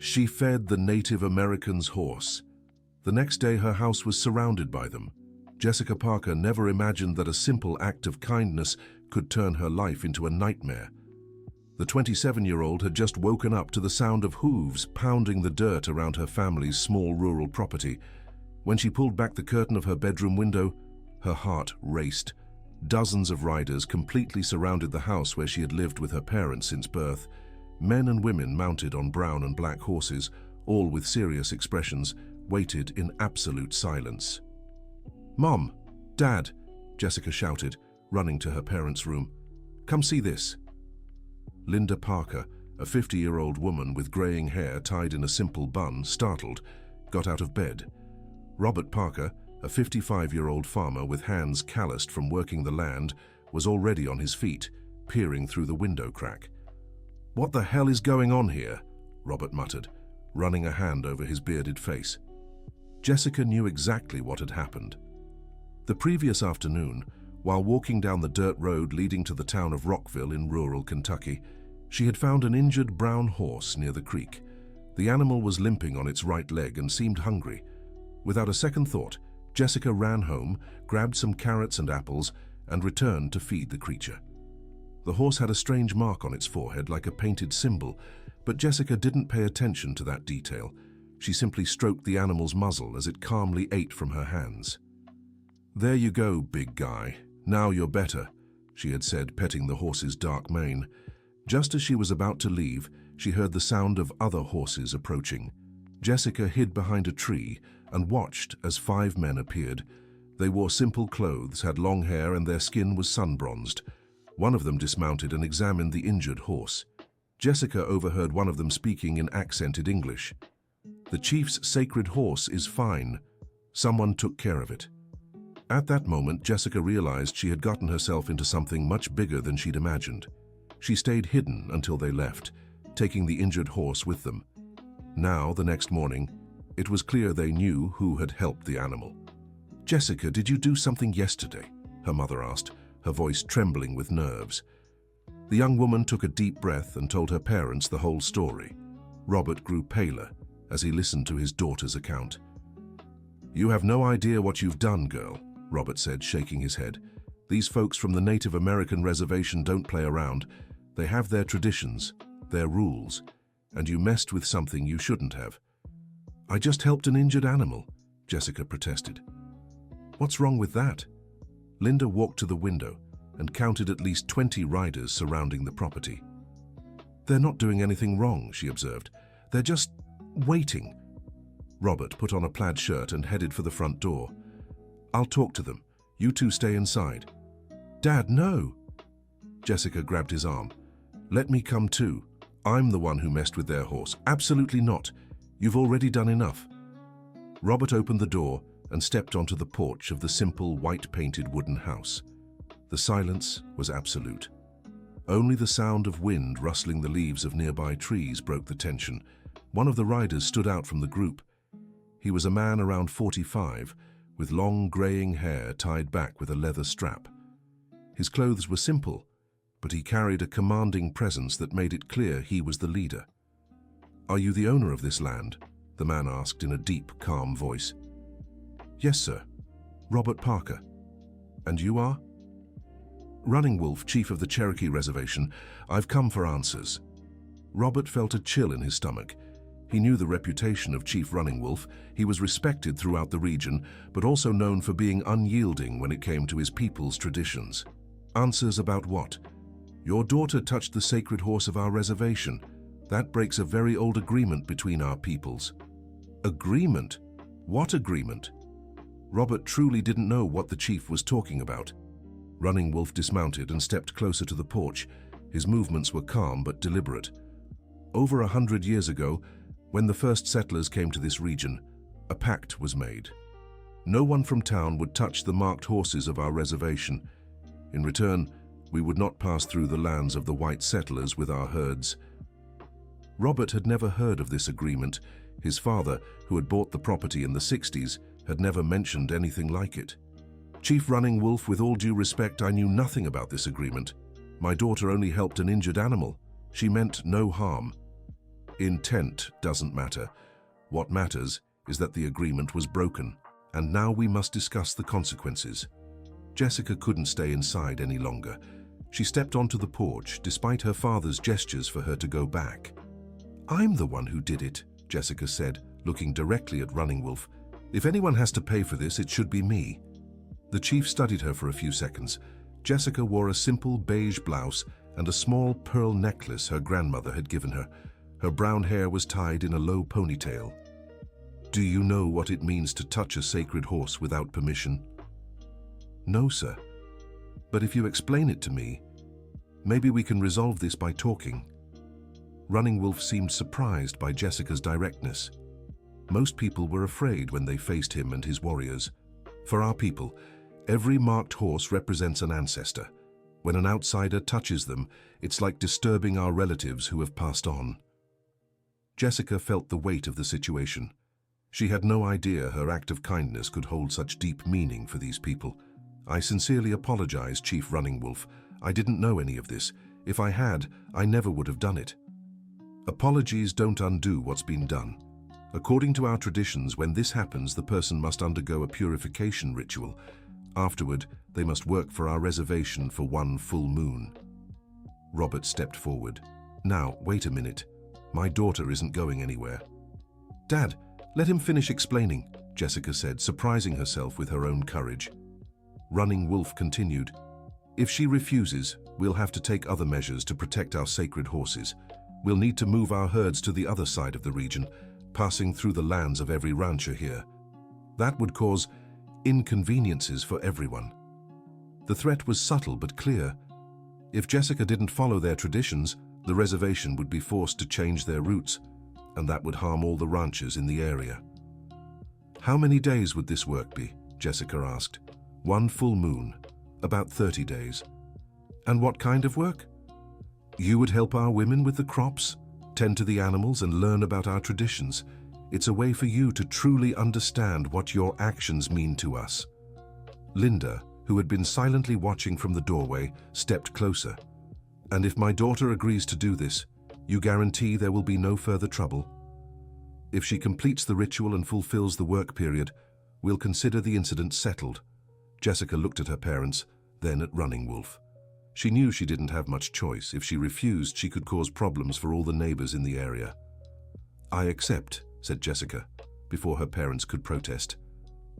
She fed the Native American's horse. The next day her house was surrounded by them. Jessica Parker never imagined that a simple act of kindness could turn her life into a nightmare. The 27-year-old had just woken up to the sound of hooves pounding the dirt around her family's small rural property. When she pulled back the curtain of her bedroom window, her heart raced. Dozens of riders completely surrounded the house where she had lived with her parents since birth. Men and women mounted on brown and black horses, all with serious expressions, waited in absolute silence. "Mom! Dad!" Jessica shouted, running to her parents' room. "Come see this." Linda Parker, a 50-year-old woman with graying hair tied in a simple bun, startled, got out of bed. Robert Parker, a 55-year-old farmer with hands calloused from working the land, was already on his feet, peering through the window crack. "What the hell is going on here?" Robert muttered, running a hand over his bearded face. Jessica knew exactly what had happened. The previous afternoon, while walking down the dirt road leading to the town of Rockville in rural Kentucky, she had found an injured brown horse near the creek. The animal was limping on its right leg and seemed hungry. Without a second thought, Jessica ran home, grabbed some carrots and apples, and returned to feed the creature. The horse had a strange mark on its forehead like a painted symbol, but Jessica didn't pay attention to that detail. She simply stroked the animal's muzzle as it calmly ate from her hands. "There you go, big guy. Now you're better," she had said, petting the horse's dark mane. Just as she was about to leave, she heard the sound of other horses approaching. Jessica hid behind a tree and watched as 5 men appeared. They wore simple clothes, had long hair, and their skin was sun-bronzed. One of them dismounted and examined the injured horse. Jessica overheard one of them speaking in accented English. "The chief's sacred horse is fine. Someone took care of it." At that moment, Jessica realized she had gotten herself into something much bigger than she'd imagined. She stayed hidden until they left, taking the injured horse with them. Now, the next morning, it was clear they knew who had helped the animal. "Jessica, did you do something yesterday?" her mother asked, her voice trembling with nerves. The young woman took a deep breath and told her parents the whole story. Robert grew paler as he listened to his daughter's account. "You have no idea what you've done, girl," Robert said, shaking his head. "These folks from the Native American reservation don't play around. They have their traditions, their rules, and you messed with something you shouldn't have." "I just helped an injured animal," Jessica protested. "What's wrong with that?" Linda walked to the window and counted at least 20 riders surrounding the property. "They're not doing anything wrong," she observed. "They're just waiting." Robert put on a plaid shirt and headed for the front door. "I'll talk to them. You two stay inside." "Dad, no!" Jessica grabbed his arm. "Let me come too. I'm the one who messed with their horse." "Absolutely not. You've already done enough." Robert opened the door and stepped onto the porch of the simple white-painted wooden house. The silence was absolute. Only the sound of wind rustling the leaves of nearby trees broke the tension. One of the riders stood out from the group. He was a man around 45, with long graying hair tied back with a leather strap. His clothes were simple, but he carried a commanding presence that made it clear he was the leader. "Are you the owner of this land?" the man asked in a deep, calm voice. "Yes, sir. Robert Parker." "And you are?" "Running Wolf, chief of the Cherokee Reservation. I've come for answers." Robert felt a chill in his stomach. He knew the reputation of Chief Running Wolf. He was respected throughout the region, but also known for being unyielding when it came to his people's traditions. "Answers about what?" "Your daughter touched the sacred horse of our reservation. That breaks a very old agreement between our peoples." "Agreement? What agreement?" Robert truly didn't know what the chief was talking about. Running Wolf dismounted and stepped closer to the porch. His movements were calm but deliberate. "Over 100 years ago, when the first settlers came to this region, a pact was made. No one from town would touch the marked horses of our reservation. In return, we would not pass through the lands of the white settlers with our herds." Robert had never heard of this agreement. His father, who had bought the property in the 60s, had never mentioned anything like it. "Chief Running Wolf, with all due respect, I knew nothing about this agreement. My daughter only helped an injured animal. She meant no harm." Intent doesn't matter. What matters is that the agreement was broken, and now we must discuss the consequences. Jessica couldn't stay inside any longer. She stepped onto the porch, despite her father's gestures for her to go back. "I'm the one who did it," Jessica said, looking directly at Running Wolf. "If anyone has to pay for this, it should be me." The chief studied her for a few seconds. Jessica wore a simple beige blouse and a small pearl necklace her grandmother had given her. Her brown hair was tied in a low ponytail. "Do you know what it means to touch a sacred horse without permission?" "No, sir. But if you explain it to me, maybe we can resolve this by talking." Running Wolf seemed surprised by Jessica's directness. Most people were afraid when they faced him and his warriors. For our people, every marked horse represents an ancestor. When an outsider touches them, it's like disturbing our relatives who have passed on. Jessica felt the weight of the situation. She had no idea her act of kindness could hold such deep meaning for these people. "I sincerely apologize, Chief Running Wolf. I didn't know any of this. If I had, I never would have done it." Apologies don't undo what's been done. According to our traditions, when this happens, the person must undergo a purification ritual. Afterward, they must work for our reservation for one full moon. Robert stepped forward. "Now, wait a minute. My daughter isn't going anywhere." "Dad, let him finish explaining," Jessica said, surprising herself with her own courage. Running Wolf continued, "If she refuses, we'll have to take other measures to protect our sacred horses. We'll need to move our herds to the other side of the region, passing through the lands of every rancher here. That would cause inconveniences for everyone." The threat was subtle but clear. If Jessica didn't follow their traditions, the reservation would be forced to change their routes, and that would harm all the ranchers in the area. "How many days would this work be?" Jessica asked. "One full moon, about 30 days. "And what kind of work?" "You would help our women with the crops, tend to the animals, and learn about our traditions. It's a way for you to truly understand what your actions mean to us." Linda, who had been silently watching from the doorway, stepped closer. "And if my daughter agrees to do this, you guarantee there will be no further trouble?" "If she completes the ritual and fulfills the work period, we'll consider the incident settled." Jessica looked at her parents, then at Running Wolf. She knew she didn't have much choice. If she refused, she could cause problems for all the neighbors in the area. "I accept," said Jessica, before her parents could protest.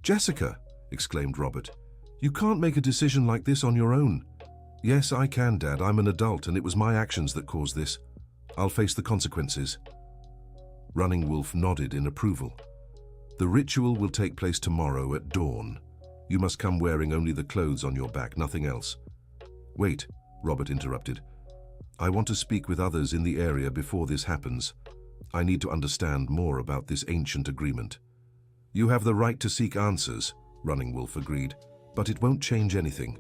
"Jessica!" exclaimed Robert. "You can't make a decision like this on your own." "Yes, I can, Dad. I'm an adult, and it was my actions that caused this. I'll face the consequences." Running Wolf nodded in approval. "The ritual will take place tomorrow at dawn. You must come wearing only the clothes on your back, nothing else." "Wait," Robert interrupted. "I want to speak with others in the area before this happens. I need to understand more about this ancient agreement." "You have the right to seek answers," Running Wolf agreed, "but it won't change anything.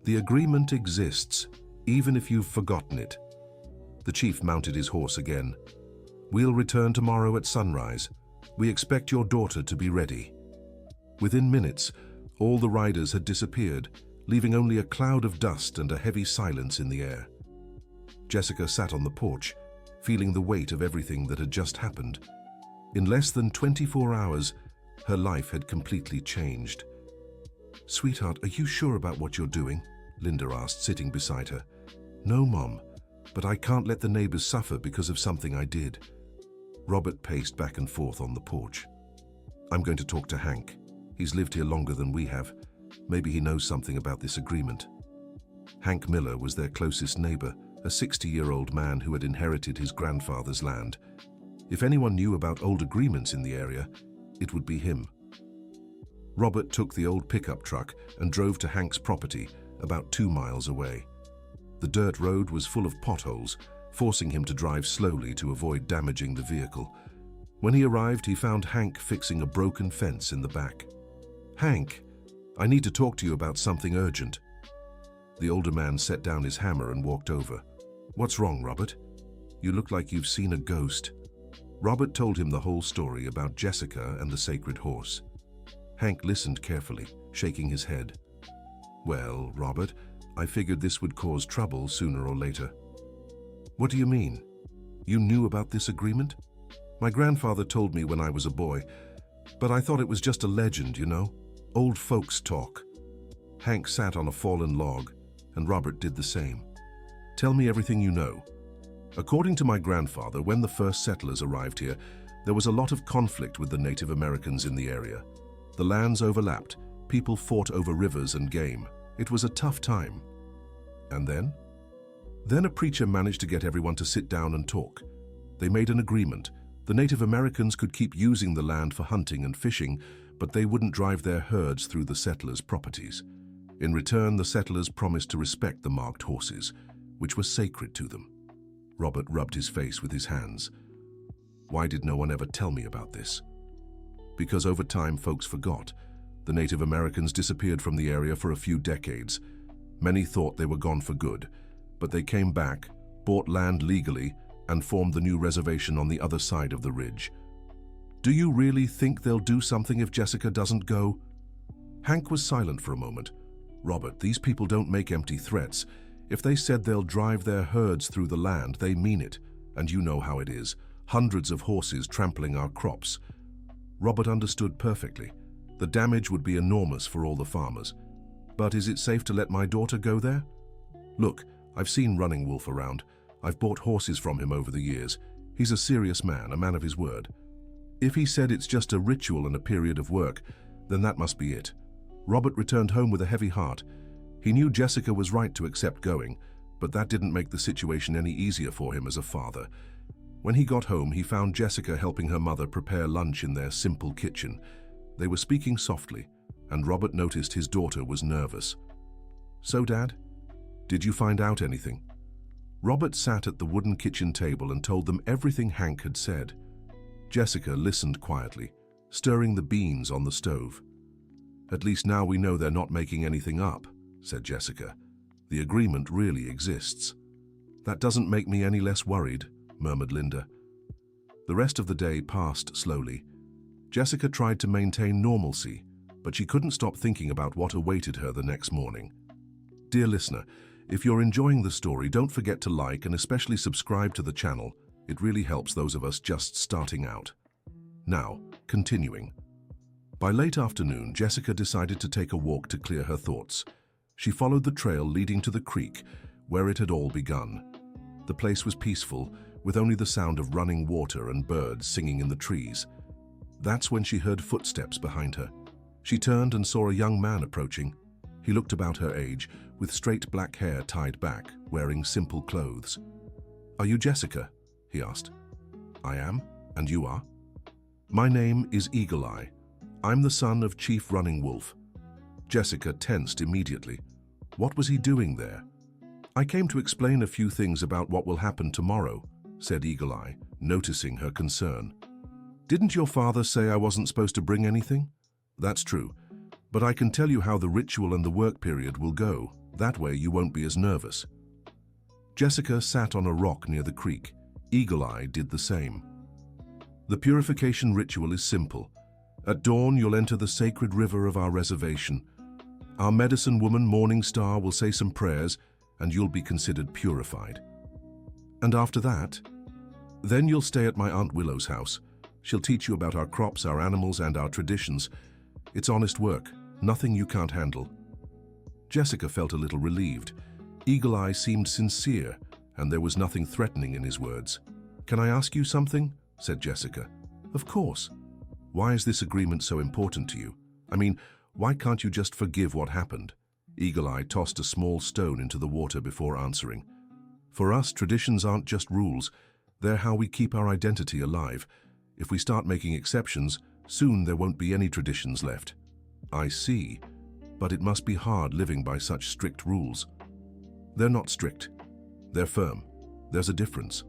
The agreement exists, even if you've forgotten it." The chief mounted his horse again. "We'll return tomorrow at sunrise. We expect your daughter to be ready." Within minutes, all the riders had disappeared, leaving only a cloud of dust and a heavy silence in the air. Jessica sat on the porch, feeling the weight of everything that had just happened. In less than 24 hours, her life had completely changed. "Sweetheart, are you sure about what you're doing?" Linda asked, sitting beside her. "No, Mom, but I can't let the neighbors suffer because of something I did." Robert paced back and forth on the porch. "I'm going to talk to Hank. He's lived here longer than we have. Maybe he knows something about this agreement." Hank Miller was their closest neighbor, a 60-year-old man who had inherited his grandfather's land. If anyone knew about old agreements in the area, it would be him. Robert took the old pickup truck and drove to Hank's property, about 2 miles away. The dirt road was full of potholes, forcing him to drive slowly to avoid damaging the vehicle. When he arrived, he found Hank fixing a broken fence in the back. "Hank, I need to talk to you about something urgent." The older man set down his hammer and walked over. "What's wrong, Robert? You look like you've seen a ghost." Robert told him the whole story about Jessica and the sacred horse. Hank listened carefully, shaking his head. "Well, Robert, I figured this would cause trouble sooner or later." "What do you mean?" You knew about this agreement? My grandfather told me when I was a boy, but I thought it was just a legend, you know? Old folks talk. Hank sat on a fallen log, and Robert did the same. Tell me everything you know. According to my grandfather, when the first settlers arrived here, there was a lot of conflict with the Native Americans in the area. The lands overlapped, people fought over rivers and game. It was a tough time. And then? Then a preacher managed to get everyone to sit down and talk. They made an agreement. The Native Americans could keep using the land for hunting and fishing, but they wouldn't drive their herds through the settlers' properties. In return, the settlers promised to respect the marked horses, which were sacred to them. Robert rubbed his face with his hands. Why did no one ever tell me about this? Because over time, folks forgot. The Native Americans disappeared from the area for a few decades. Many thought they were gone for good, but they came back, bought land legally, and formed the new reservation on the other side of the ridge. Do you really think they'll do something if Jessica doesn't go? Hank was silent for a moment. Robert, these people don't make empty threats. If they said they'll drive their herds through the land, they mean it. And you know how it is. Hundreds of horses trampling our crops. Robert understood perfectly. The damage would be enormous for all the farmers. But is it safe to let my daughter go there? Look, I've seen Running Wolf around. I've bought horses from him over the years. He's a serious man, a man of his word. If he said it's just a ritual and a period of work, then that must be it. Robert returned home with a heavy heart. He knew Jessica was right to accept going, but that didn't make the situation any easier for him as a father. When he got home, he found Jessica helping her mother prepare lunch in their simple kitchen. They were speaking softly, and Robert noticed his daughter was nervous. So, Dad, did you find out anything? Robert sat at the wooden kitchen table and told them everything Hank had said. Jessica listened quietly, stirring the beans on the stove. At least now we know they're not making anything up, said Jessica. The agreement really exists. That doesn't make me any less worried, murmured Linda. The rest of the day passed slowly. Jessica tried to maintain normalcy, but she couldn't stop thinking about what awaited her the next morning. Dear listener, if you're enjoying the story, don't forget to like and especially subscribe to the channel. It really helps those of us just starting out. Now, continuing. By late afternoon, Jessica decided to take a walk to clear her thoughts. She followed the trail leading to the creek, where it had all begun. The place was peaceful, with only the sound of running water and birds singing in the trees. That's when she heard footsteps behind her. She turned and saw a young man approaching. He looked about her age, with straight black hair tied back, wearing simple clothes. "Are you Jessica?" he asked. "I am. And you are?" "My name is Eagle Eye. I'm the son of Chief Running Wolf." Jessica tensed immediately. What was he doing there? "I came to explain a few things about what will happen tomorrow," said Eagle Eye, noticing her concern. "Didn't your father say I wasn't supposed to bring anything?" "That's true, but I can tell you how the ritual and the work period will go. That way you won't be as nervous." Jessica sat on a rock near the creek. Eagle Eye did the same. "The purification ritual is simple. At dawn, you'll enter the sacred river of our reservation. Our medicine woman, Morning Star, will say some prayers, and you'll be considered purified. And after that, then you'll stay at my Aunt Willow's house. She'll teach you about our crops, our animals, and our traditions. It's honest work, nothing you can't handle." Jessica felt a little relieved. Eagle Eye seemed sincere, and there was nothing threatening in his words. "Can I ask you something?" said Jessica. "Of course. Why is this agreement so important to you? I mean, why can't you just forgive what happened?" Eagle Eye tossed a small stone into the water before answering. "For us, traditions aren't just rules. They're how we keep our identity alive. If we start making exceptions, soon there won't be any traditions left." "I see. But it must be hard living by such strict rules." "They're not strict. They're firm. There's a difference.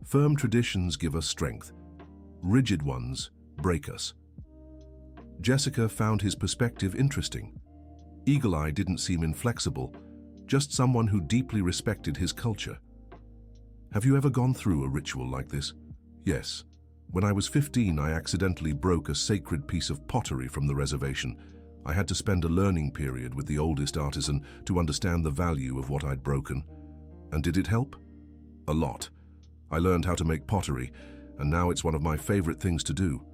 Firm traditions give us strength. Rigid ones break us." Jessica found his perspective interesting. Eagle Eye didn't seem inflexible, just someone who deeply respected his culture. "Have you ever gone through a ritual like this?" "Yes. When I was 15, I accidentally broke a sacred piece of pottery from the reservation. I had to spend a learning period with the oldest artisan to understand the value of what I'd broken. And did it help? A lot. I learned how to make pottery, and now it's one of my favorite things to do."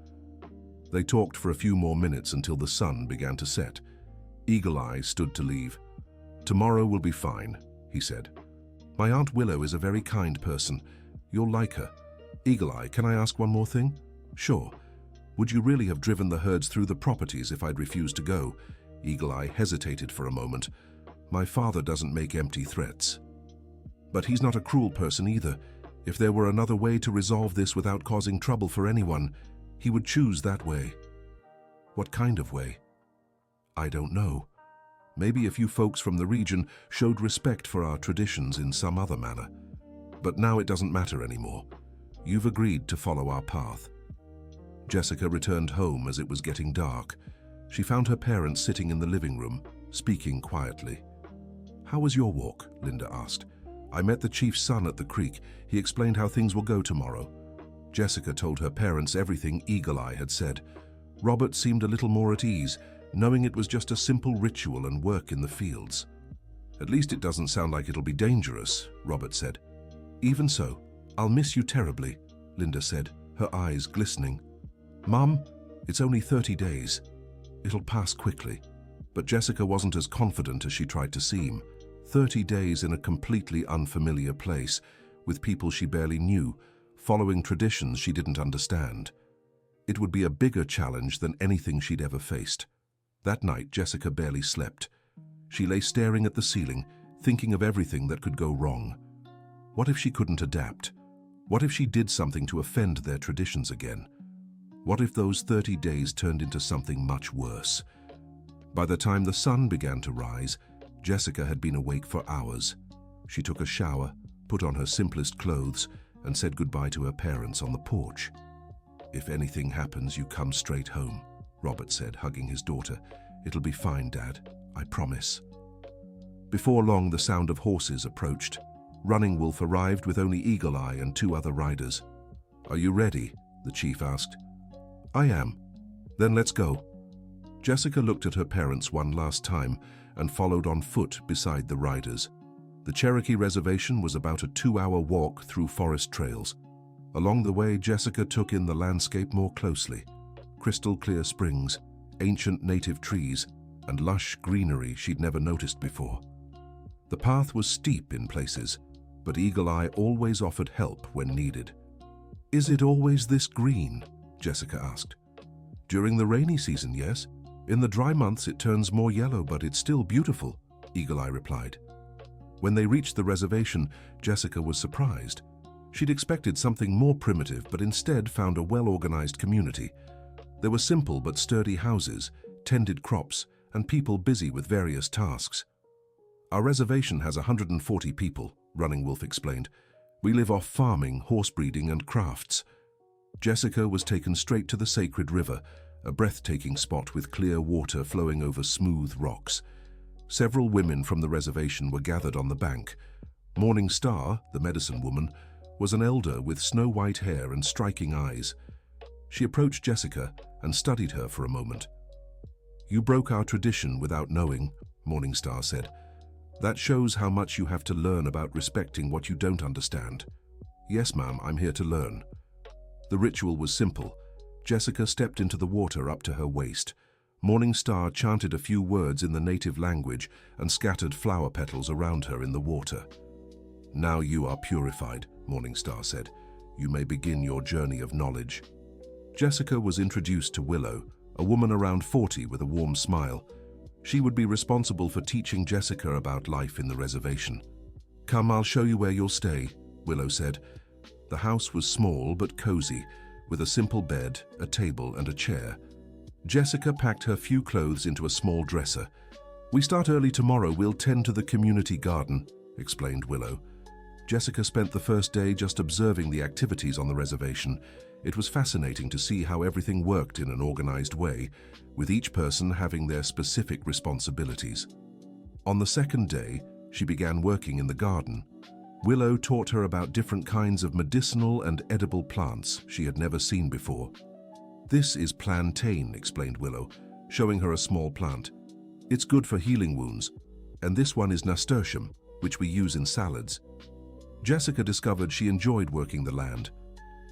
They talked for a few more minutes until the sun began to set. Eagle Eye stood to leave. "Tomorrow will be fine," he said. "My Aunt Willow is a very kind person. You'll like her. Eagle Eye, can I ask one more thing?" "Sure. Would you really have driven the herds through the properties if I'd refused to go?" Eagle Eye hesitated for a moment. "My father doesn't make empty threats. But he's not a cruel person either. If there were another way to resolve this without causing trouble for anyone, he would choose that way." "What kind of way?" "I don't know. Maybe a few folks from the region showed respect for our traditions in some other manner. But now it doesn't matter anymore. You've agreed to follow our path." Jessica returned home as it was getting dark. She found her parents sitting in the living room, speaking quietly. "How was your walk?" Linda asked. "I met the chief's son at the creek. He explained how things will go tomorrow." Jessica told her parents everything Eagle Eye had said. Robert seemed a little more at ease, knowing it was just a simple ritual and work in the fields. "At least it doesn't sound like it'll be dangerous," Robert said. "Even so, I'll miss you terribly," Linda said, her eyes glistening. "Mum, it's only 30 days. It'll pass quickly." But Jessica wasn't as confident as she tried to seem. 30 days in a completely unfamiliar place, with people she barely knew, following traditions she didn't understand. It would be a bigger challenge than anything she'd ever faced. That night, Jessica barely slept. She lay staring at the ceiling, thinking of everything that could go wrong. What if she couldn't adapt? What if she did something to offend their traditions again? What if those 30 days turned into something much worse? By the time the sun began to rise, Jessica had been awake for hours. She took a shower, put on her simplest clothes, and said goodbye to her parents on the porch. "If anything happens, you come straight home," Robert said, hugging his daughter. "It'll be fine, Dad. I promise." Before long, the sound of horses approached. Running Wolf arrived with only Eagle Eye and 2 other riders. "Are you ready?" the chief asked. "I am." "Then let's go." Jessica looked at her parents one last time and followed on foot beside the riders. The Cherokee Reservation was about a 2-hour walk through forest trails. Along the way, Jessica took in the landscape more closely. Crystal clear springs, ancient native trees, and lush greenery she'd never noticed before. The path was steep in places, but Eagle Eye always offered help when needed. "Is it always this green?" Jessica asked. "During the rainy season, yes. In the dry months it turns more yellow, but it's still beautiful," Eagle Eye replied. When they reached the reservation, Jessica was surprised. She'd expected something more primitive, but instead found a well-organized community. There were simple but sturdy houses, tended crops, and people busy with various tasks. "Our reservation has 140 people," Running Wolf explained. "We live off farming, horse breeding, and crafts." Jessica was taken straight to the sacred river, a breathtaking spot with clear water flowing over smooth rocks. Several women from the reservation were gathered on the bank. Morning Star, the medicine woman, was an elder with snow-white hair and striking eyes. She approached Jessica and studied her for a moment. "You broke our tradition without knowing," Morning Star said. "That shows how much you have to learn about respecting what you don't understand." "Yes, ma'am, I'm here to learn." The ritual was simple. Jessica stepped into the water up to her waist. Morning Star chanted a few words in the native language and scattered flower petals around her in the water. "Now you are purified," Morning Star said. "You may begin your journey of knowledge." Jessica was introduced to Willow, a woman around 40 with a warm smile. She would be responsible for teaching Jessica about life in the reservation. "Come, I'll show you where you'll stay," Willow said. The house was small but cozy, with a simple bed, a table, and a chair. Jessica packed her few clothes into a small dresser. "We start early tomorrow. We'll tend to the community garden," explained Willow. Jessica spent the first day just observing the activities on the reservation. It was fascinating to see how everything worked in an organized way, with each person having their specific responsibilities. On the second day, she began working in the garden. Willow taught her about different kinds of medicinal and edible plants she had never seen before. "This is plantain," explained Willow, showing her a small plant. "It's good for healing wounds. And this one is nasturtium, which we use in salads." Jessica discovered she enjoyed working the land.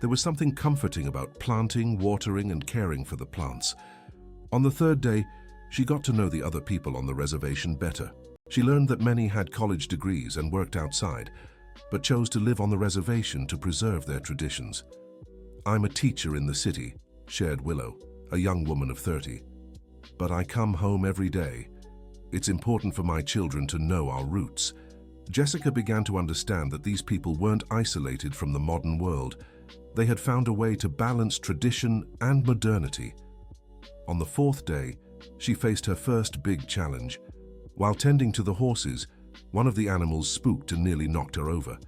There was something comforting about planting, watering, and caring for the plants. On the third day, she got to know the other people on the reservation better. She learned that many had college degrees and worked outside, but chose to live on the reservation to preserve their traditions. "I'm a teacher in the city," shared Willow, a young woman of 30. "But I come home every day. It's important for my children to know our roots." Jessica began to understand that these people weren't isolated from the modern world. They had found a way to balance tradition and modernity. On the fourth day, she faced her first big challenge. While tending to the horses, one of the animals spooked and nearly knocked her over.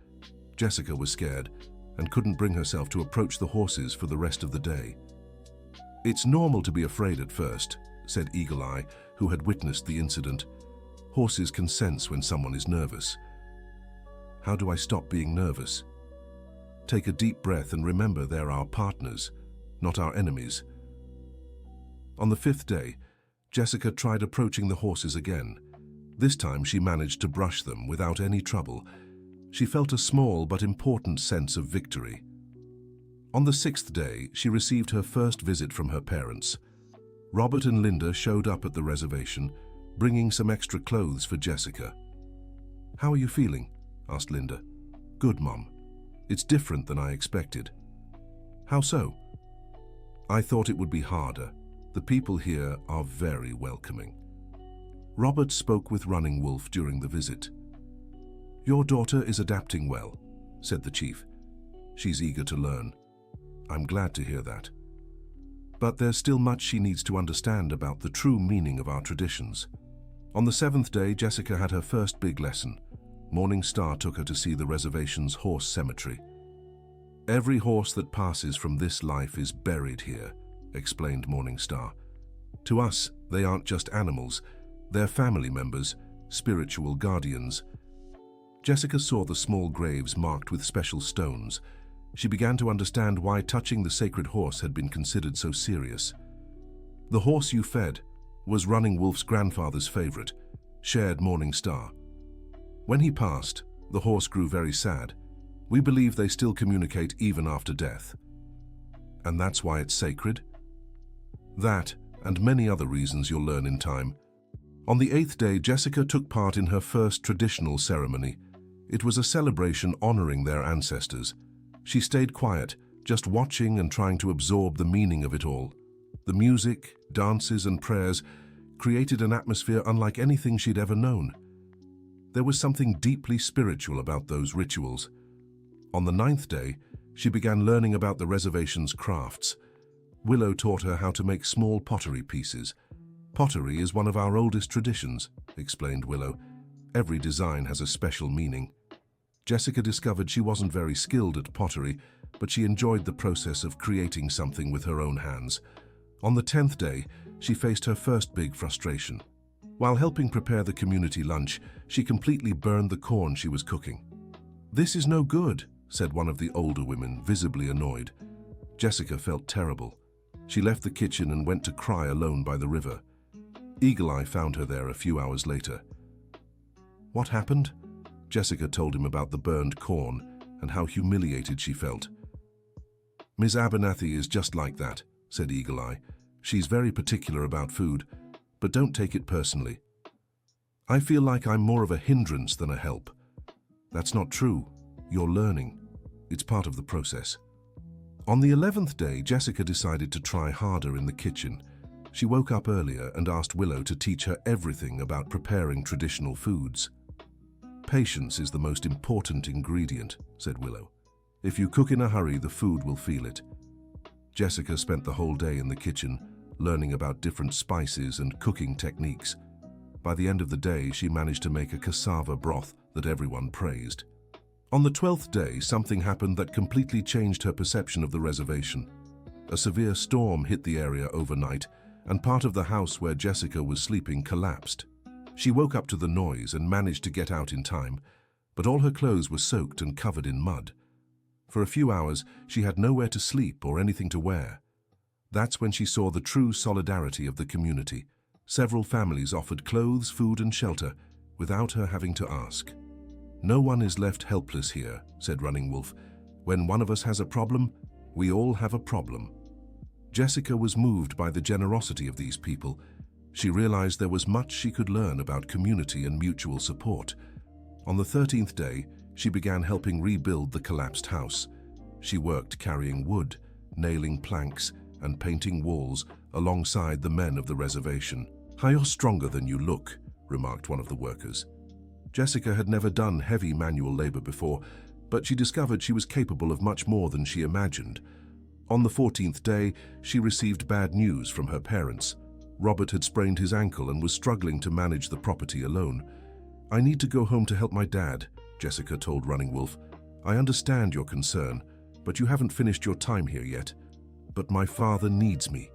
Jessica was scared and couldn't bring herself to approach the horses for the rest of the day. "It's normal to be afraid at first," said Eagle Eye, who had witnessed the incident. "Horses can sense when someone is nervous." "How do I stop being nervous?" "Take a deep breath and remember they're our partners, not our enemies." On the fifth day, Jessica tried approaching the horses again. This time she managed to brush them without any trouble. She felt a small but important sense of victory. On the sixth day, she received her first visit from her parents. Robert and Linda showed up at the reservation, bringing some extra clothes for Jessica. "How are you feeling?" asked Linda. "Good, Mom. It's different than I expected." "How so?" "I thought it would be harder. The people here are very welcoming." Robert spoke with Running Wolf during the visit. "Your daughter is adapting well," said the chief. "She's eager to learn." "I'm glad to hear that. But there's still much she needs to understand about the true meaning of our traditions." On the seventh day, Jessica had her first big lesson. Morning Star took her to see the reservation's horse cemetery. "Every horse that passes from this life is buried here," explained Morning Star. "To us, they aren't just animals. They're family members, spiritual guardians." Jessica saw the small graves marked with special stones. She began to understand why touching the sacred horse had been considered so serious. "The horse you fed was Running Wolf's grandfather's favorite," shared Morning Star. "When he passed, the horse grew very sad. We believe they still communicate even after death." "And that's why it's sacred?" "That, and many other reasons you'll learn in time." On the eighth day, Jessica took part in her first traditional ceremony. It was a celebration honoring their ancestors. She stayed quiet, just watching and trying to absorb the meaning of it all. The music, dances, and prayers created an atmosphere unlike anything she'd ever known. There was something deeply spiritual about those rituals. On the ninth day, she began learning about the reservation's crafts. Willow taught her how to make small pottery pieces. "Pottery is one of our oldest traditions," explained Willow. "Every design has a special meaning." Jessica discovered she wasn't very skilled at pottery, but she enjoyed the process of creating something with her own hands. On the 10th day, she faced her first big frustration. While helping prepare the community lunch, she completely burned the corn she was cooking. "This is no good," said one of the older women, visibly annoyed. Jessica felt terrible. She left the kitchen and went to cry alone by the river. Eagle Eye found her there a few hours later. "What happened?" Jessica told him about the burned corn and how humiliated she felt. "Ms. Abernathy is just like that," said Eagle Eye. "She's very particular about food, but don't take it personally. I feel like I'm more of a hindrance than a help." "That's not true. You're learning. It's part of the process." On the 11th day, Jessica decided to try harder in the kitchen. She woke up earlier and asked Willow to teach her everything about preparing traditional foods. "Patience is the most important ingredient," said Willow. "If you cook in a hurry, the food will feel it." Jessica spent the whole day in the kitchen, learning about different spices and cooking techniques. By the end of the day, she managed to make a cassava broth that everyone praised. On the 12th day, something happened that completely changed her perception of the reservation. A severe storm hit the area overnight, and part of the house where Jessica was sleeping collapsed. She woke up to the noise and managed to get out in time, but all her clothes were soaked and covered in mud. For a few hours, she had nowhere to sleep or anything to wear. That's when she saw the true solidarity of the community. Several families offered clothes, food, and shelter without her having to ask. "No one is left helpless here," said Running Wolf. "When one of us has a problem, we all have a problem." Jessica was moved by the generosity of these people. She realized there was much she could learn about community and mutual support. On the 13th day, she began helping rebuild the collapsed house. She worked carrying wood, nailing planks, and painting walls alongside the men of the reservation. "You're stronger than you look," remarked one of the workers. Jessica had never done heavy manual labor before, but she discovered she was capable of much more than she imagined. On the 14th day, she received bad news from her parents. Robert had sprained his ankle and was struggling to manage the property alone. "I need to go home to help my dad," Jessica told Running Wolf. "I understand your concern, but you haven't finished your time here yet. But my father needs me,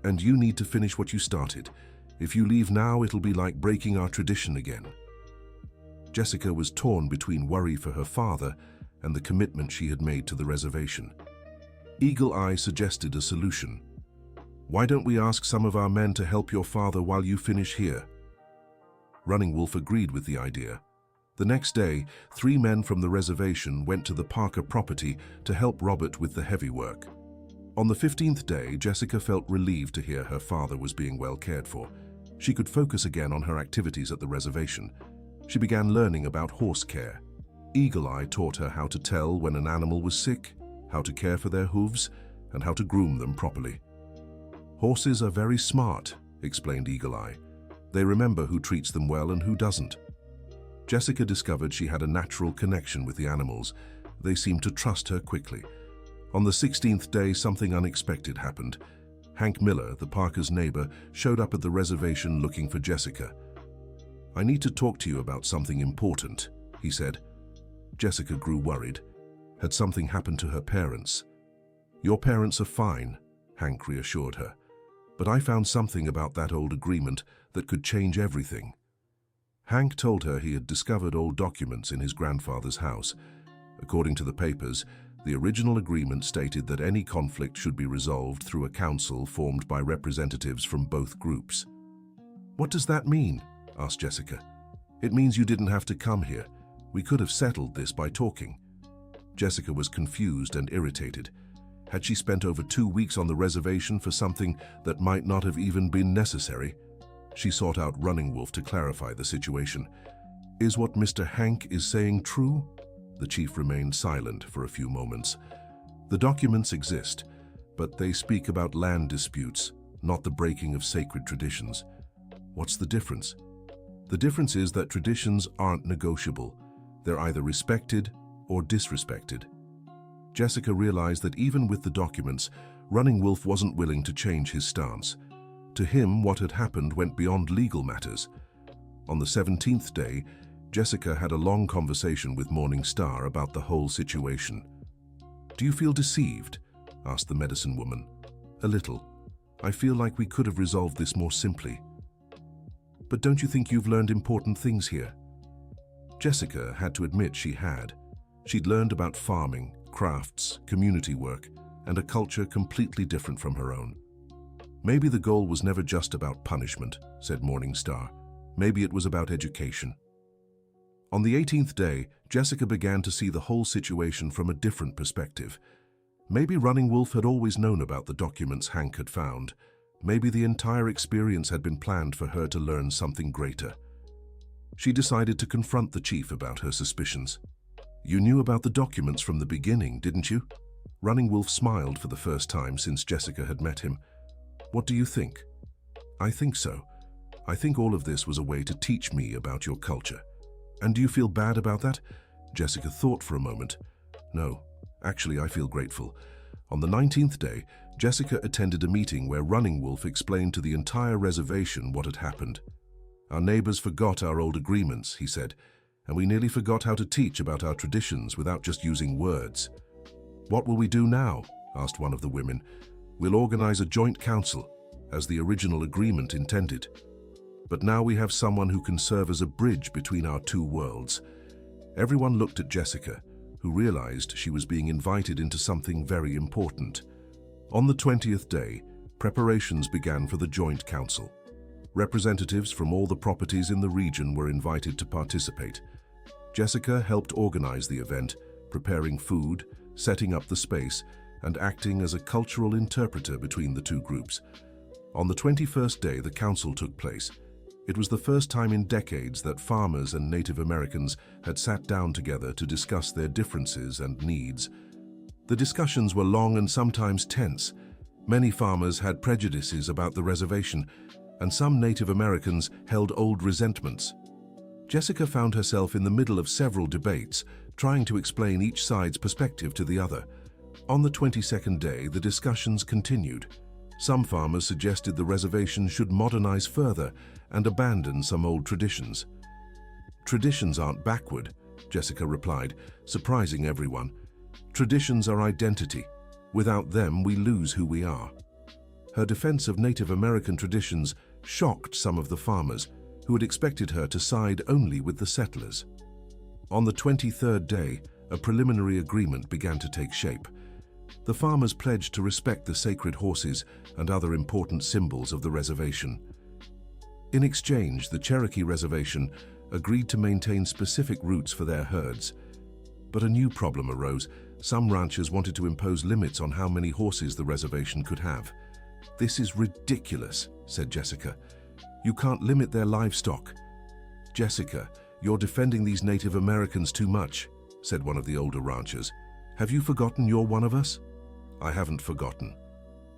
and you need to finish what you started. If you leave now, it'll be like breaking our tradition again." Jessica was torn between worry for her father and the commitment she had made to the reservation. Eagle Eye suggested a solution. "Why don't we ask some of our men to help your father while you finish here?" Running Wolf agreed with the idea. The next day, 3 men from the reservation went to the Parker property to help Robert with the heavy work. On the 15th day, Jessica felt relieved to hear her father was being well cared for. She could focus again on her activities at the reservation. She began learning about horse care. Eagle Eye taught her how to tell when an animal was sick, how to care for their hooves, and how to groom them properly. "Horses are very smart," explained Eagle Eye. "They remember who treats them well and who doesn't." Jessica discovered she had a natural connection with the animals. They seemed to trust her quickly. On the 16th day, something unexpected happened. Hank Miller, the Parkers' neighbor, showed up at the reservation looking for Jessica. "I need to talk to you about something important," he said. Jessica grew worried. Had something happened to her parents? "Your parents are fine," Hank reassured her. "But I found something about that old agreement that could change everything." Hank told her he had discovered old documents in his grandfather's house. According to the papers, the original agreement stated that any conflict should be resolved through a council formed by representatives from both groups. "What does that mean?" asked Jessica. "It means you didn't have to come here. We could have settled this by talking." Jessica was confused and irritated. Had she spent over 2 weeks on the reservation for something that might not have even been necessary? She sought out Running Wolf to clarify the situation. "Is what Mr. Hank is saying true?" The chief remained silent for a few moments. "The documents exist, but they speak about land disputes, not the breaking of sacred traditions." "What's the difference?" "The difference is that traditions aren't negotiable. They're either respected or disrespected." Jessica realized that even with the documents, Running Wolf wasn't willing to change his stance. To him, what had happened went beyond legal matters. On the 17th day, Jessica had a long conversation with Morning Star about the whole situation. "Do you feel deceived?" asked the medicine woman. "A little. I feel like we could have resolved this more simply." "But don't you think you've learned important things here?" Jessica had to admit she had. She'd learned about farming, crafts, community work, and a culture completely different from her own. "Maybe the goal was never just about punishment," said Morning Star. "Maybe it was about education." On the 18th day, Jessica began to see the whole situation from a different perspective. Maybe Running Wolf had always known about the documents Hank had found. Maybe the entire experience had been planned for her to learn something greater. She decided to confront the chief about her suspicions. "You knew about the documents from the beginning, didn't you?" Running Wolf smiled for the first time since Jessica had met him. "What do you think?" "I think so. I think all of this was a way to teach me about your culture." "And do you feel bad about that?" Jessica thought for a moment. "No, actually I feel grateful." On the 19th day, Jessica attended a meeting where Running Wolf explained to the entire reservation what had happened. "Our neighbors forgot our old agreements," he said, "and we nearly forgot how to teach about our traditions without just using words." "What will we do now?" asked one of the women. "We'll organize a joint council, as the original agreement intended. But now we have someone who can serve as a bridge between our two worlds." Everyone looked at Jessica, who realized she was being invited into something very important. On the 20th day, preparations began for the joint council. Representatives from all the properties in the region were invited to participate. Jessica helped organize the event, preparing food, setting up the space, and acting as a cultural interpreter between the two groups. On the 21st day, the council took place. It was the first time in decades that farmers and Native Americans had sat down together to discuss their differences and needs. The discussions were long and sometimes tense. Many farmers had prejudices about the reservation, and some Native Americans held old resentments. Jessica found herself in the middle of several debates, trying to explain each side's perspective to the other. On the 22nd day, the discussions continued. Some farmers suggested the reservation should modernize further and abandon some old traditions. "Traditions aren't backward," Jessica replied, surprising everyone. "Traditions are identity. Without them, we lose who we are." Her defense of Native American traditions shocked some of the farmers, who had expected her to side only with the settlers. On the 23rd day, a preliminary agreement began to take shape. The farmers pledged to respect the sacred horses and other important symbols of the reservation. In exchange, the Cherokee Reservation agreed to maintain specific routes for their herds. But a new problem arose. Some ranchers wanted to impose limits on how many horses the reservation could have. "This is ridiculous," said Jessica. "You can't limit their livestock." "Jessica, you're defending these Native Americans too much," said one of the older ranchers. "Have you forgotten you're one of us?" "I haven't forgotten.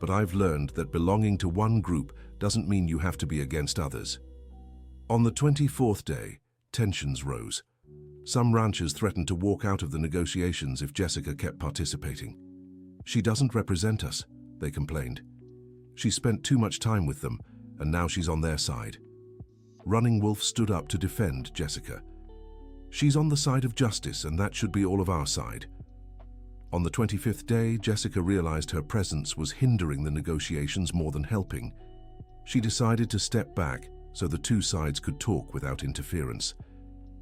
But I've learned that belonging to one group doesn't mean you have to be against others." On the 24th day, tensions rose. Some ranchers threatened to walk out of the negotiations if Jessica kept participating. "She doesn't represent us," they complained. "She spent too much time with them, and now she's on their side." Running Wolf stood up to defend Jessica. "She's on the side of justice, and that should be all of our side." On the 25th day, Jessica realized her presence was hindering the negotiations more than helping. She decided to step back so the two sides could talk without interference.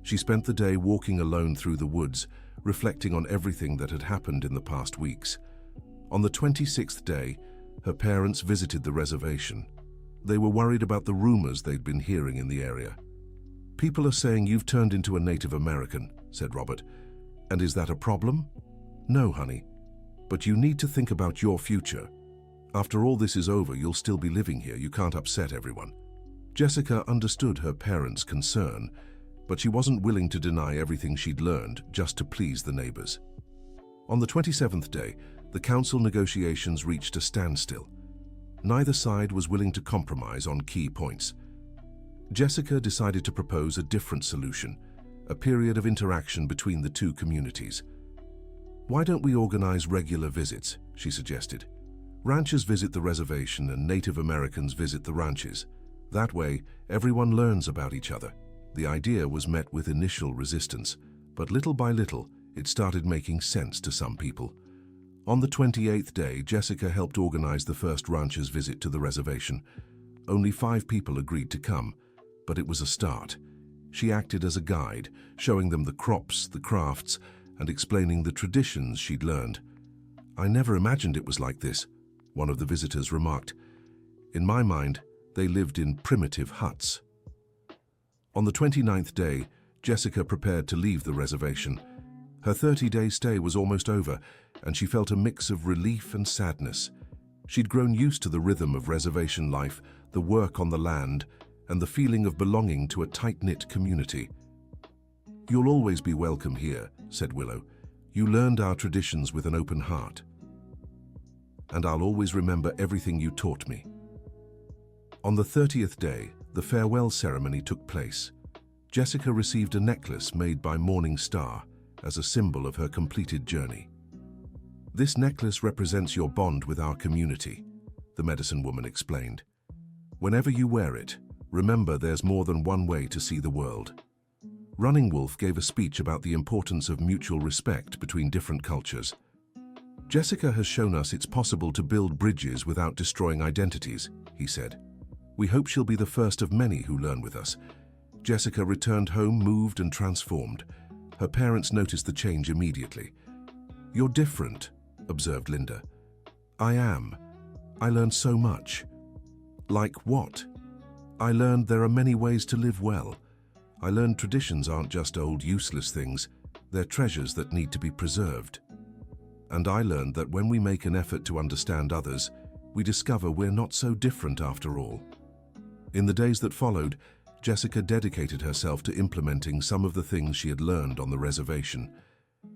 She spent the day walking alone through the woods, reflecting on everything that had happened in the past weeks. On the 26th day, her parents visited the reservation. They were worried about the rumors they'd been hearing in the area. "People are saying you've turned into a Native American," said Robert. "And is that a problem?" "No, honey. But you need to think about your future. After all this is over, you'll still be living here. You can't upset everyone." Jessica understood her parents' concern, but she wasn't willing to deny everything she'd learned just to please the neighbors. On the 27th day, the council negotiations reached a standstill. Neither side was willing to compromise on key points. Jessica decided to propose a different solution, a period of interaction between the two communities. "Why don't we organize regular visits?" she suggested. "Ranchers visit the reservation and Native Americans visit the ranches. That way, everyone learns about each other." The idea was met with initial resistance, but little by little, it started making sense to some people. On the 28th day, Jessica helped organize the first rancher's visit to the reservation. Only 5 people agreed to come, but it was a start. She acted as a guide, showing them the crops, the crafts, and explaining the traditions she'd learned. "I never imagined it was like this," one of the visitors remarked. "In my mind, they lived in primitive huts." On the 29th day, Jessica prepared to leave the reservation. Her 30-day stay was almost over, and she felt a mix of relief and sadness. She'd grown used to the rhythm of reservation life, the work on the land, and the feeling of belonging to a tight-knit community. "You'll always be welcome here," said Willow. "You learned our traditions with an open heart. And I'll always remember everything you taught me." On the 30th day, the farewell ceremony took place. Jessica received a necklace made by Morning Star as a symbol of her completed journey. "This necklace represents your bond with our community," the medicine woman explained. "Whenever you wear it, remember there's more than one way to see the world." Running Wolf gave a speech about the importance of mutual respect between different cultures. "Jessica has shown us it's possible to build bridges without destroying identities," he said. "We hope she'll be the first of many who learn with us." Jessica returned home moved and transformed. Her parents noticed the change immediately. "You're different," observed Linda. "I am. I learned so much." "Like what?" "I learned there are many ways to live well. I learned traditions aren't just old useless things, they're treasures that need to be preserved. And I learned that when we make an effort to understand others, we discover we're not so different after all. In the days that followed, Jessica dedicated herself to implementing some of the things she had learned on the reservation.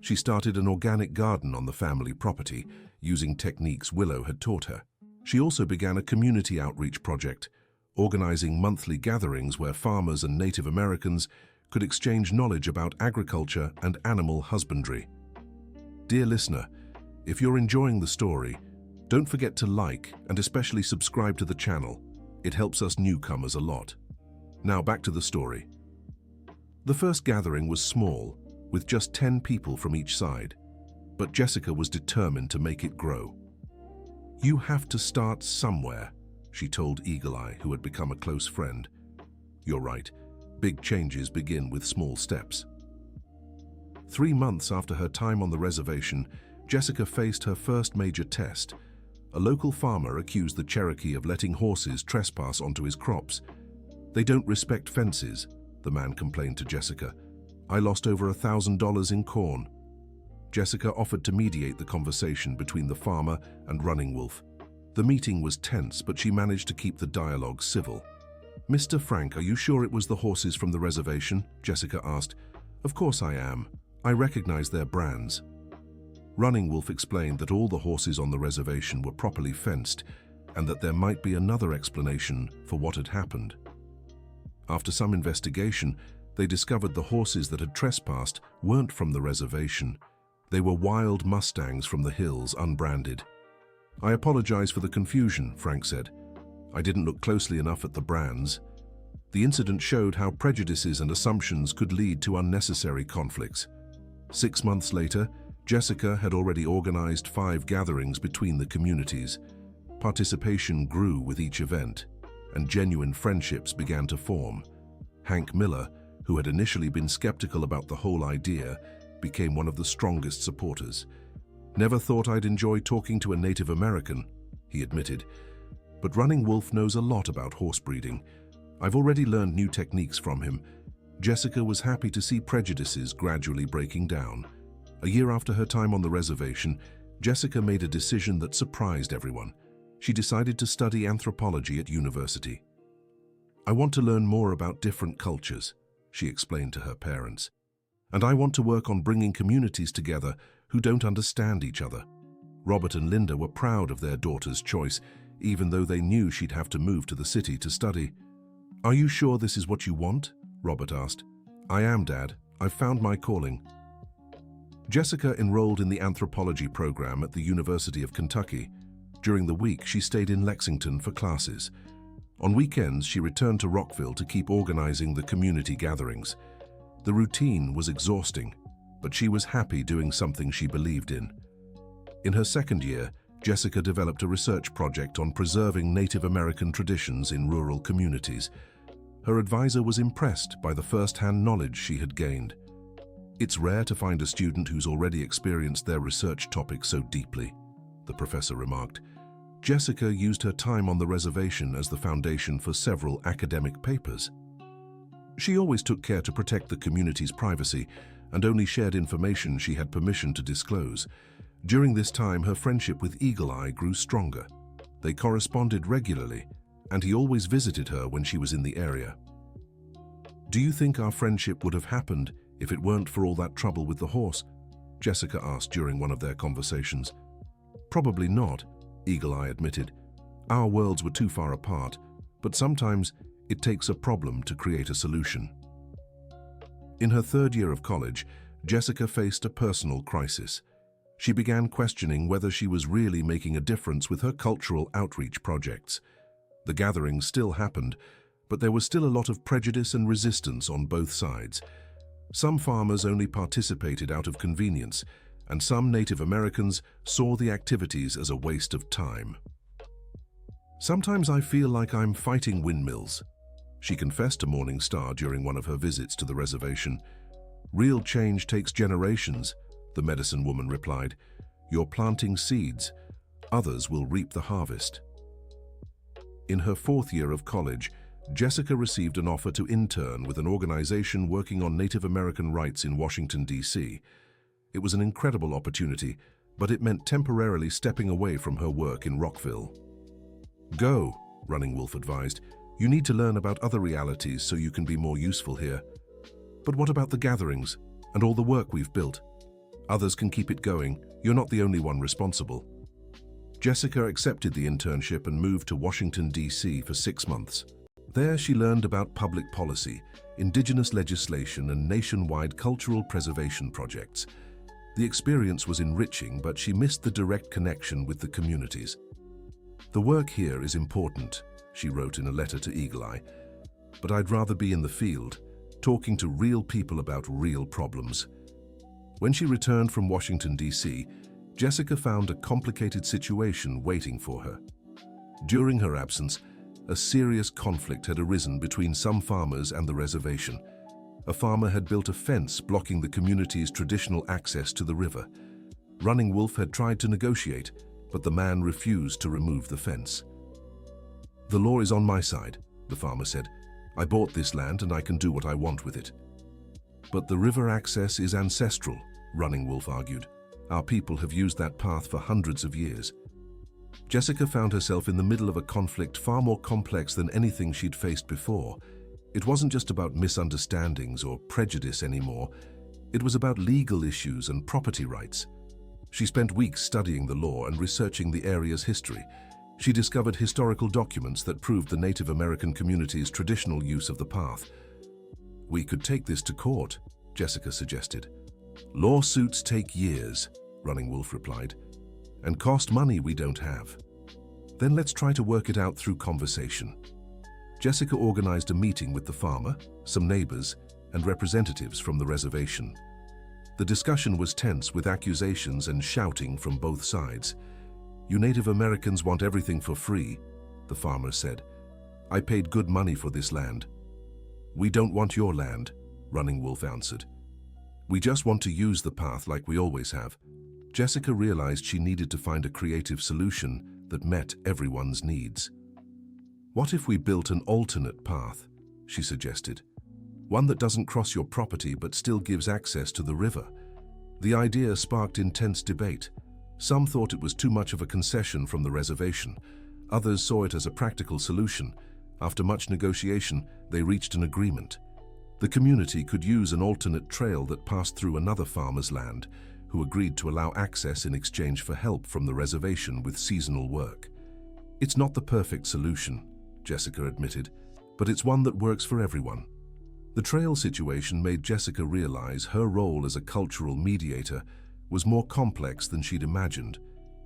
She started an organic garden on the family property, using techniques Willow had taught her. She also began a community outreach project, organizing monthly gatherings where farmers and Native Americans could exchange knowledge about agriculture and animal husbandry. Dear listener, if you're enjoying the story, don't forget to like and especially subscribe to the channel. It helps us newcomers a lot. Now back to the story. The first gathering was small, with just 10 people from each side, but Jessica was determined to make it grow. "You have to start somewhere," she told Eagle Eye, who had become a close friend. "You're right. Big changes begin with small steps." 3 months after her time on the reservation, Jessica faced her first major test. A local farmer accused the Cherokee of letting horses trespass onto his crops. "They don't respect fences," the man complained to Jessica. "I lost over $1,000 in corn." Jessica offered to mediate the conversation between the farmer and Running Wolf. The meeting was tense, but she managed to keep the dialogue civil. "Mr. Frank, are you sure it was the horses from the reservation?" Jessica asked. "Of course I am. I recognize their brands." Running Wolf explained that all the horses on the reservation were properly fenced and that there might be another explanation for what had happened. After some investigation, they discovered the horses that had trespassed weren't from the reservation. They were wild Mustangs from the hills, unbranded. "I apologize for the confusion," Frank said. "I didn't look closely enough at the brands." The incident showed how prejudices and assumptions could lead to unnecessary conflicts. 6 months later, Jessica had already organized 5 gatherings between the communities. Participation grew with each event, and genuine friendships began to form. Hank Miller, who had initially been skeptical about the whole idea, became one of the strongest supporters. "Never thought I'd enjoy talking to a Native American," he admitted. "But Running Wolf knows a lot about horse breeding. I've already learned new techniques from him." Jessica was happy to see prejudices gradually breaking down. A year after her time on the reservation, Jessica made a decision that surprised everyone. She decided to study anthropology at university. "I want to learn more about different cultures," she explained to her parents. "And I want to work on bringing communities together who don't understand each other." Robert and Linda were proud of their daughter's choice, even though they knew she'd have to move to the city to study. "Are you sure this is what you want?" Robert asked. "I am, Dad. I've found my calling." Jessica enrolled in the anthropology program at the University of Kentucky. During the week, she stayed in Lexington for classes. On weekends, she returned to Rockville to keep organizing the community gatherings. The routine was exhausting, but she was happy doing something she believed in. In her second year, Jessica developed a research project on preserving Native American traditions in rural communities. Her advisor was impressed by the first-hand knowledge she had gained. "It's rare to find a student who's already experienced their research topic so deeply," the professor remarked. Jessica used her time on the reservation as the foundation for several academic papers. She always took care to protect the community's privacy and only shared information she had permission to disclose. During this time, her friendship with Eagle Eye grew stronger. They corresponded regularly, and he always visited her when she was in the area. "Do you think our friendship would have happened if it weren't for all that trouble with the horse?" Jessica asked during one of their conversations. "Probably not," Eagle Eye admitted. "Our worlds were too far apart, but sometimes it takes a problem to create a solution." In her third year of college, Jessica faced a personal crisis. She began questioning whether she was really making a difference with her cultural outreach projects. The gatherings still happened, but there was still a lot of prejudice and resistance on both sides. Some farmers only participated out of convenience, and some Native Americans saw the activities as a waste of time. "Sometimes I feel like I'm fighting windmills," she confessed to Morning Star during one of her visits to the reservation. "Real change takes generations," the medicine woman replied. "You're planting seeds. Others will reap the harvest." In her fourth year of college, Jessica received an offer to intern with an organization working on Native American rights in Washington, D.C. It was an incredible opportunity, but it meant temporarily stepping away from her work in Rockville. "Go," Running Wolf advised. "You need to learn about other realities so you can be more useful here." "But what about the gatherings and all the work we've built? Others can keep it going. You're not the only one responsible." Jessica accepted the internship and moved to Washington, D.C. for 6 months. There she learned about public policy, indigenous legislation, and nationwide cultural preservation projects. The experience was enriching, but she missed the direct connection with the communities. "The work here is important," she wrote in a letter to Eagle Eye, "but I'd rather be in the field, talking to real people about real problems." When she returned from Washington, D.C., Jessica found a complicated situation waiting for her. During her absence, a serious conflict had arisen between some farmers and the reservation. A farmer had built a fence blocking the community's traditional access to the river. Running Wolf had tried to negotiate, but the man refused to remove the fence. "The law is on my side," the farmer said. "I bought this land and I can do what I want with it." "But the river access is ancestral," Running Wolf argued. "Our people have used that path for hundreds of years." Jessica found herself in the middle of a conflict far more complex than anything she'd faced before. It wasn't just about misunderstandings or prejudice anymore. It was about legal issues and property rights. She spent weeks studying the law and researching the area's history. She discovered historical documents that proved the Native American community's traditional use of the path. "We could take this to court," Jessica suggested. "Lawsuits take years," Running Wolf replied, "and cost money we don't have." "Then let's try to work it out through conversation." Jessica organized a meeting with the farmer, some neighbors, and representatives from the reservation. The discussion was tense, with accusations and shouting from both sides. "You Native Americans want everything for free," the farmer said. "I paid good money for this land." "We don't want your land," Running Wolf answered. "We just want to use the path like we always have." Jessica realized she needed to find a creative solution that met everyone's needs. "What if we built an alternate path?" she suggested. "One that doesn't cross your property but still gives access to the river." The idea sparked intense debate. Some thought it was too much of a concession from the reservation. Others saw it as a practical solution. After much negotiation, they reached an agreement. The community could use an alternate trail that passed through another farmer's land, who agreed to allow access in exchange for help from the reservation with seasonal work. "It's not the perfect solution," Jessica admitted, "but it's one that works for everyone." The trail situation made Jessica realize her role as a cultural mediator was more complex than she'd imagined.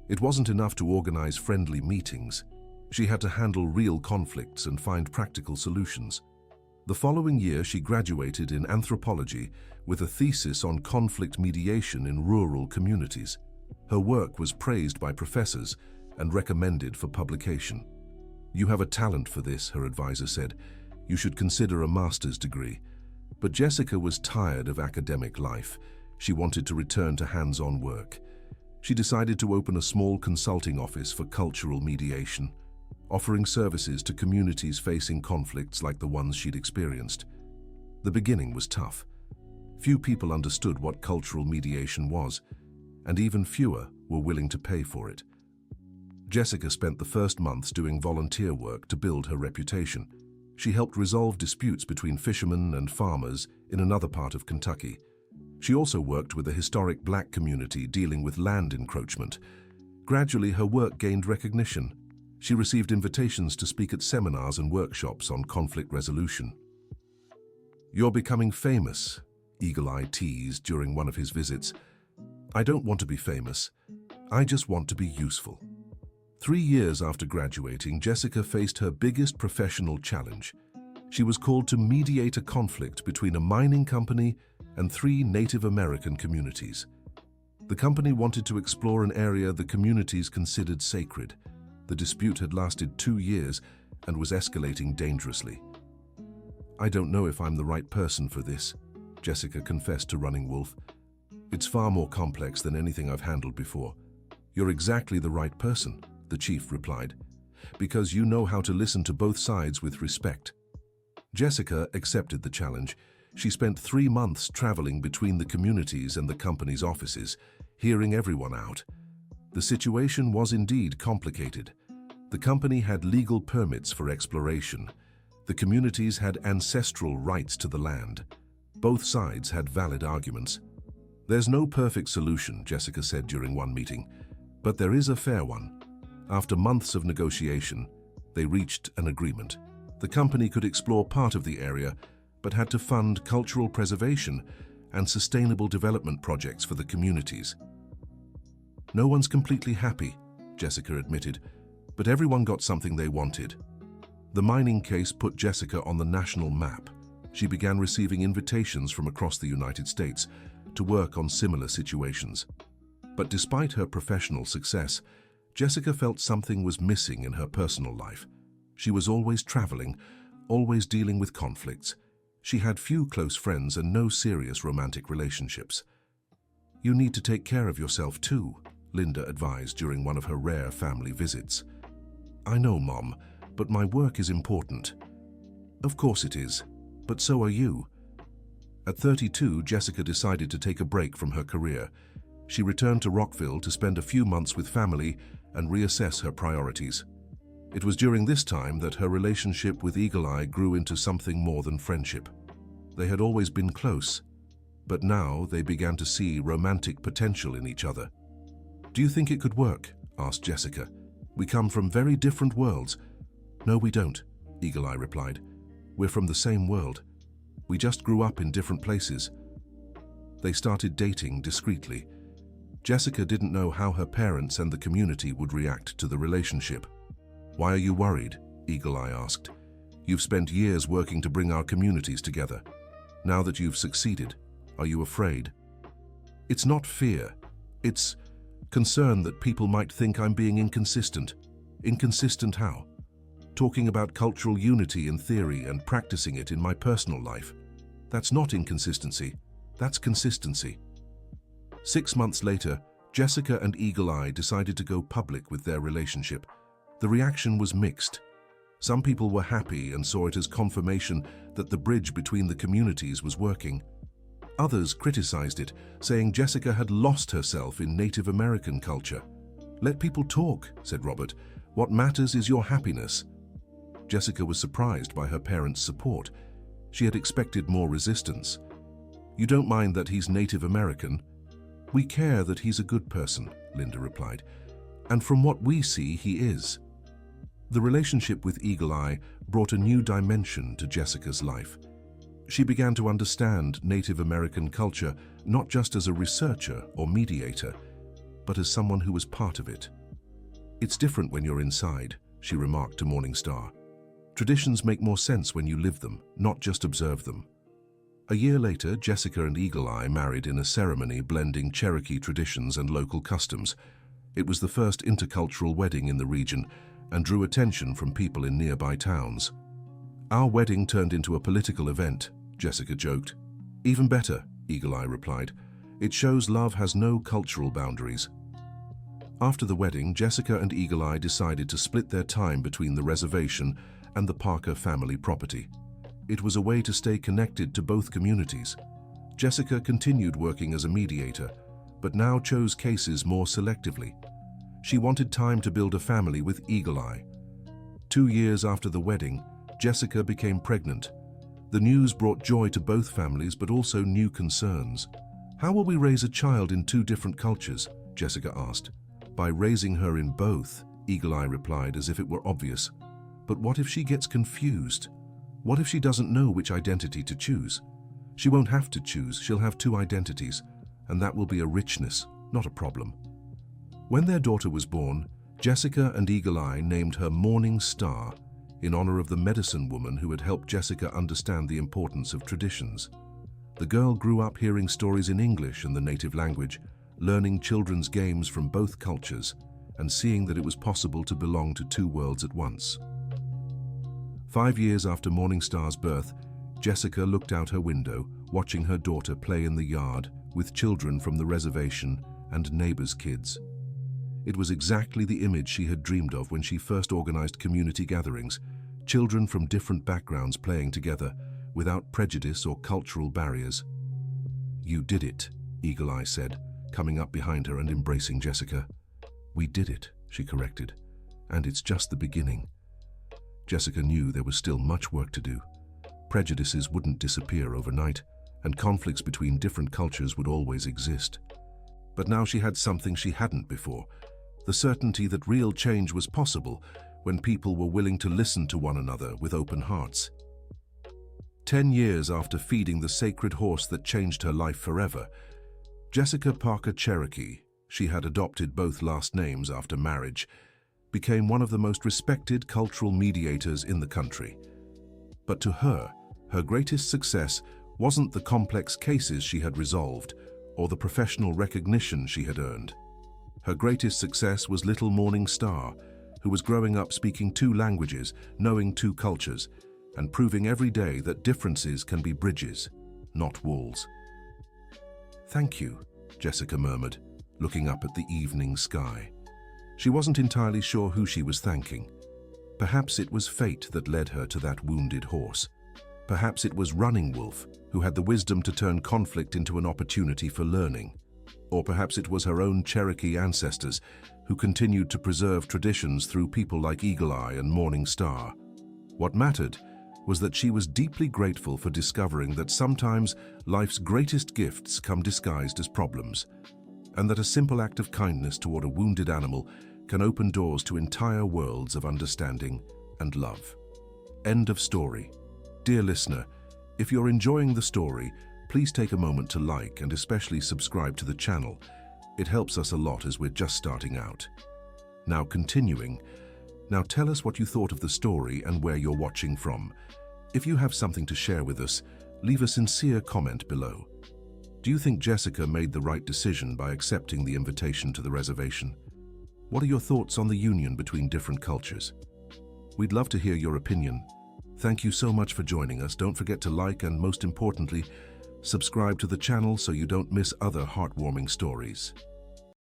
It wasn't enough to organize friendly meetings. She had to handle real conflicts and find practical solutions. The following year, she graduated in anthropology with a thesis on conflict mediation in rural communities. Her work was praised by professors and recommended for publication. "You have a talent for this," her advisor said. "You should consider a master's degree." But Jessica was tired of academic life. She wanted to return to hands-on work. She decided to open a small consulting office for cultural mediation, offering services to communities facing conflicts like the ones she'd experienced. The beginning was tough. Few people understood what cultural mediation was, and even fewer were willing to pay for it. Jessica spent the first months doing volunteer work to build her reputation. She helped resolve disputes between fishermen and farmers in another part of Kentucky. She also worked with a historic black community dealing with land encroachment. Gradually, her work gained recognition. She received invitations to speak at seminars and workshops on conflict resolution. "You're becoming famous," Eagle Eye teased during one of his visits. "I don't want to be famous. I just want to be useful." 3 years after graduating, Jessica faced her biggest professional challenge. She was called to mediate a conflict between a mining company and 3 Native American communities. The company wanted to explore an area the communities considered sacred. The dispute had lasted 2 years and was escalating dangerously. "I don't know if I'm the right person for this," Jessica confessed to Running Wolf. "It's far more complex than anything I've handled before." "You're exactly the right person," the chief replied, "because you know how to listen to both sides with respect." Jessica accepted the challenge. She spent 3 months traveling between the communities and the company's offices, hearing everyone out. The situation was indeed complicated. The company had legal permits for exploration. The communities had ancestral rights to the land. Both sides had valid arguments. "There's no perfect solution," Jessica said during one meeting, "but there is a fair one." After months of negotiation, they reached an agreement. The company could explore part of the area, but had to fund cultural preservation and sustainable development projects for the communities. "No one's completely happy," Jessica admitted, "but everyone got something they wanted." The mining case put Jessica on the national map. She began receiving invitations from across the United States to work on similar situations. But despite her professional success, Jessica felt something was missing in her personal life. She was always traveling, always dealing with conflicts. She had few close friends and no serious romantic relationships. "You need to take care of yourself too," Linda advised during one of her rare family visits. "I know, Mom, but my work is important." "Of course it is, but so are you." At 32, Jessica decided to take a break from her career. She returned to Rockville to spend a few months with family and reassess her priorities. It was during this time that her relationship with Eagle Eye grew into something more than friendship. They had always been close, but now they began to see romantic potential in each other. "Do you think it could work?" asked Jessica. "We come from very different worlds." "No, we don't," Eagle Eye replied. "We're from the same world. We just grew up in different places." They started dating discreetly. Jessica didn't know how her parents and the community would react to the relationship. "Why are you worried?" Eagle Eye asked. "You've spent years working to bring our communities together. Now that you've succeeded, are you afraid?" "It's not fear. It's concern that people might think I'm being inconsistent." "Inconsistent how?" "Talking about cultural unity in theory and practicing it in my personal life. That's not inconsistency. That's consistency." 6 months later, Jessica and Eagle Eye decided to go public with their relationship. The reaction was mixed. Some people were happy and saw it as confirmation that the bridge between the communities was working. Others criticized it, saying Jessica had lost herself in Native American culture. "Let people talk," said Robert. "What matters is your happiness." Jessica was surprised by her parents' support. She had expected more resistance. "You don't mind that he's Native American?" "We care that he's a good person," Linda replied. "And from what we see, he is." The relationship with Eagle Eye brought a new dimension to Jessica's life. She began to understand Native American culture not just as a researcher or mediator, but as someone who was part of it. "It's different when you're inside," she remarked to Morningstar. "Traditions make more sense when you live them, not just observe them." A year later, Jessica and Eagle Eye married in a ceremony blending Cherokee traditions and local customs. It was the first intercultural wedding in the region and drew attention from people in nearby towns. "Our wedding turned into a political event," Jessica joked. "Even better," Eagle Eye replied. "It shows love has no cultural boundaries." After the wedding, Jessica and Eagle Eye decided to split their time between the reservation and the Parker family property. It was a way to stay connected to both communities. Jessica continued working as a mediator, but now chose cases more selectively. She wanted time to build a family with Eagle Eye. 2 years after the wedding, Jessica became pregnant. The news brought joy to both families, but also new concerns. "How will we raise a child in 2 different cultures?" Jessica asked. "By raising her in both," Eagle Eye replied as if it were obvious. "But what if she gets confused? What if she doesn't know which identity to choose?" "She won't have to choose, she'll have 2 identities, and that will be a richness, not a problem." When their daughter was born, Jessica and Eagle Eye named her Morning Star in honor of the medicine woman who had helped Jessica understand the importance of traditions. The girl grew up hearing stories in English and the native language, learning children's games from both cultures, and seeing that it was possible to belong to 2 worlds at once. 5 years after Morning Star's birth, Jessica looked out her window, watching her daughter play in the yard with children from the reservation and neighbors' kids. It was exactly the image she had dreamed of when she first organized community gatherings. children from different backgrounds playing together without prejudice or cultural barriers. "You did it," Eagle Eye said, coming up behind her and embracing Jessica. "We did it," she corrected, "and it's just the beginning." Jessica knew there was still much work to do. Prejudices wouldn't disappear overnight, and conflicts between different cultures would always exist. But now she had something she hadn't before, the certainty that real change was possible when people were willing to listen to one another with open hearts. 10 years after feeding the sacred horse that changed her life forever, Jessica Parker Cherokee, she had adopted both last names after marriage, became one of the most respected cultural mediators in the country. But to her greatest success wasn't the complex cases she had resolved or the professional recognition she had earned. Her greatest success was little Morning Star, who was growing up speaking 2 languages, knowing 2 cultures, and proving every day that differences can be bridges, not walls. "Thank you," Jessica murmured, looking up at the evening sky. She wasn't entirely sure who she was thanking. Perhaps it was fate that led her to that wounded horse. Perhaps it was Running Wolf, who had the wisdom to turn conflict into an opportunity for learning. Or perhaps it was her own Cherokee ancestors, who continued to preserve traditions through people like Eagle Eye and Morning Star. What mattered was that she was deeply grateful for discovering that sometimes life's greatest gifts come disguised as problems, and that a simple act of kindness toward a wounded animal can open doors to entire worlds of understanding and love. End of story. Dear listener, if you're enjoying the story, please take a moment to like and especially subscribe to the channel. It helps us a lot as we're just starting out. Now continuing, now tell us what you thought of the story and where you're watching from. If you have something to share with us, leave a sincere comment below. Do you think Jessica made the right decision by accepting the invitation to the reservation? What are your thoughts on the union between different cultures? We'd love to hear your opinion. Thank you so much for joining us. Don't forget to like and, most importantly, subscribe to the channel so you don't miss other heartwarming stories.